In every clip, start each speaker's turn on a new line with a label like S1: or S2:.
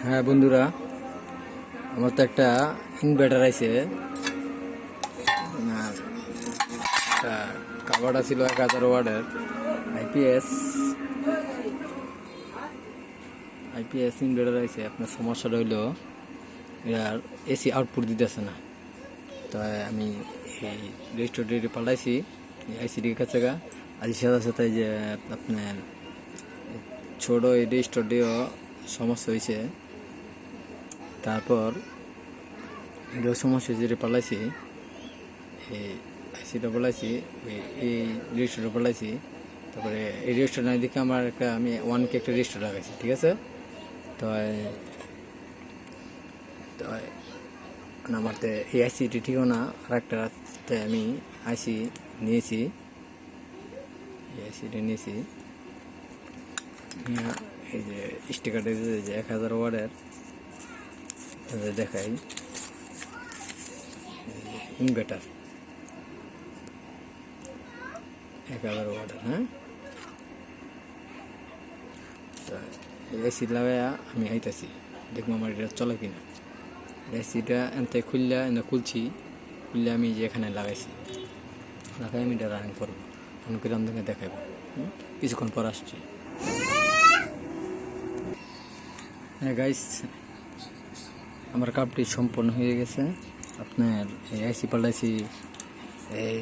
S1: হ্যাঁ বন্ধুরা, আমার তো একটা ইনভার্টার আছে। কাভারটা ছিল 1000 ওয়াটের আইপিএস ইনভার্টার আছে। আপনার সমস্যাটা হইলো এর এসি আউটপুট দিতেছে না। তো আমি এই রেজিস্টারটি পাল্টাইছি আইসিডির কাছে আজ সাথে সাথে যে আপনার ছোট এই রেজিস্টারটিও সমস্যা হয়েছে। তারপর এটাও সমস্যা হয়েছে, এটা পাল্টাইছি, এই আইসিটা পাল্টাইছি, এই রেজিস্টারটা পাল্টাইছি। তারপরে এই রেজিস্টার নাই দেখে আমি 1K একটা রেজিস্টার লাগাইছি, ঠিক আছে। তো আমার তো এই আইসিটি ঠিকও না। আর একটা আমি আইসি নিয়েছি, এই আইসিটি নিয়েছি। এই যে স্টিকারটা যে 1000 ওয়াটের দেখাই ইনভার্টার 1000 ওয়াটের। হ্যাঁ, তো এসি লাগাইয়া আমি আইতাছি, দেখবো আমার এটা চলে কিনা। এসিটা এনতে খুলছি, আমি যে এখানে লাগাই আমি এটা রানিং করবো, ফোন করে আমাদেরকে দেখাবো। কিছুক্ষণ পর আসছি। হ্যাঁ গাইস, আমার কাপটি সম্পূর্ণ হয়ে গেছে। আপনার এই আইসি পাল্টাইছি, এই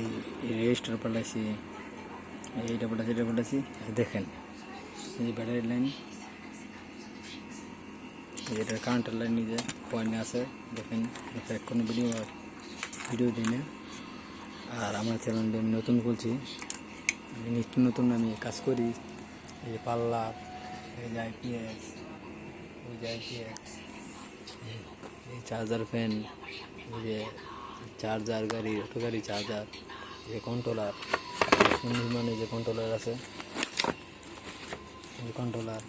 S1: রেজিস্টার পাল্টাইছি, এইটা পাল্টাইছি। দেখেন এই ব্যাটারি লাইন, এটার কারেন্টের লাইন নিজে পয়েন্টে আছে। দেখেন, কোনো ভিডিও দিই না। আর আমার চ্যানেলটি আমি নতুন খুলছি, আমি নিত্য নতুন আমি কাজ করি। এই যে পাল্লা, এই যে আইপিএস, এই চার্জার ফ্যান, এই যে চার্জার গাড়ি, অটো গাড়ি চার্জার, যে কন্ট্রোলার, নির্মাণে যে কন্ট্রোলার আছে, এই কন্ট্রোলার,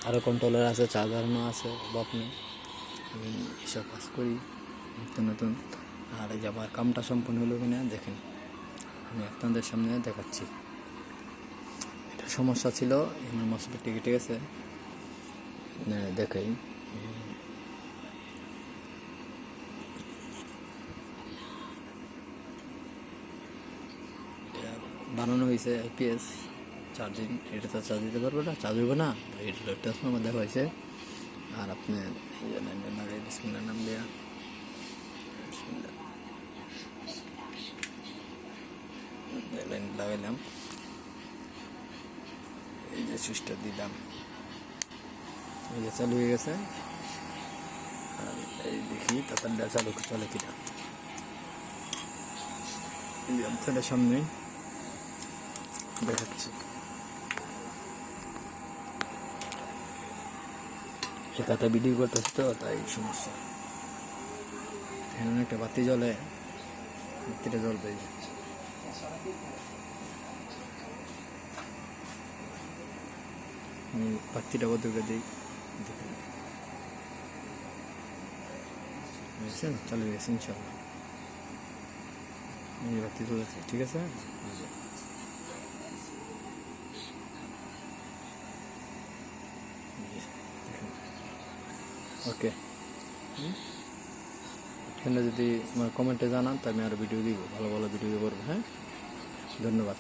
S1: আরও কন্ট্রোলার আছে, চার্জারও আছে। আপনি আমি এসব কাজ করি নিত্য নতুন। আর এই যে আমার কামটা সম্পূর্ণ হলো কিনা দেখেন, আমি আপনাদের সামনে দেখাচ্ছি। এটা সমস্যা ছিল আমার মসফেটটি, ঠিক আছে। দেখাই, বানানো হয়েছে আইপিএস চার্জিং। এটা তো চার্জ দিতে পারবে না, চার্জ হবে না, এটা ট্রান্সফর্মার দেখা হয়েছে। আর আপনার বিসমিল্লাহর নাম দেয়া, লাইন লাগাইলাম, এই যে সুইচটা দিলাম, এই যে চালু হয়ে গেছে। আর এই দেখি তারপর চালু চলে কিনা, আপনাদের সামনে দেখাচ্ছি। একাতে ভিডিও করতেছে তো, তাই সমস্যা। এখানে একটা বাতি জ্বলে, বাতিটা জ্বলবে। আমি বাতিটা বন্ধ করে দিই, দেখুন বুঝছেন, চালু গেছে ইনশাল্লাহ। এই বাতি চলেছে, ঠিক আছে। ওকে, এখানে যদি আমার কমেন্টে জানান তো আমি আরও ভিডিও দিব, ভালো ভালো ভিডিও করবো। হ্যাঁ, ধন্যবাদ।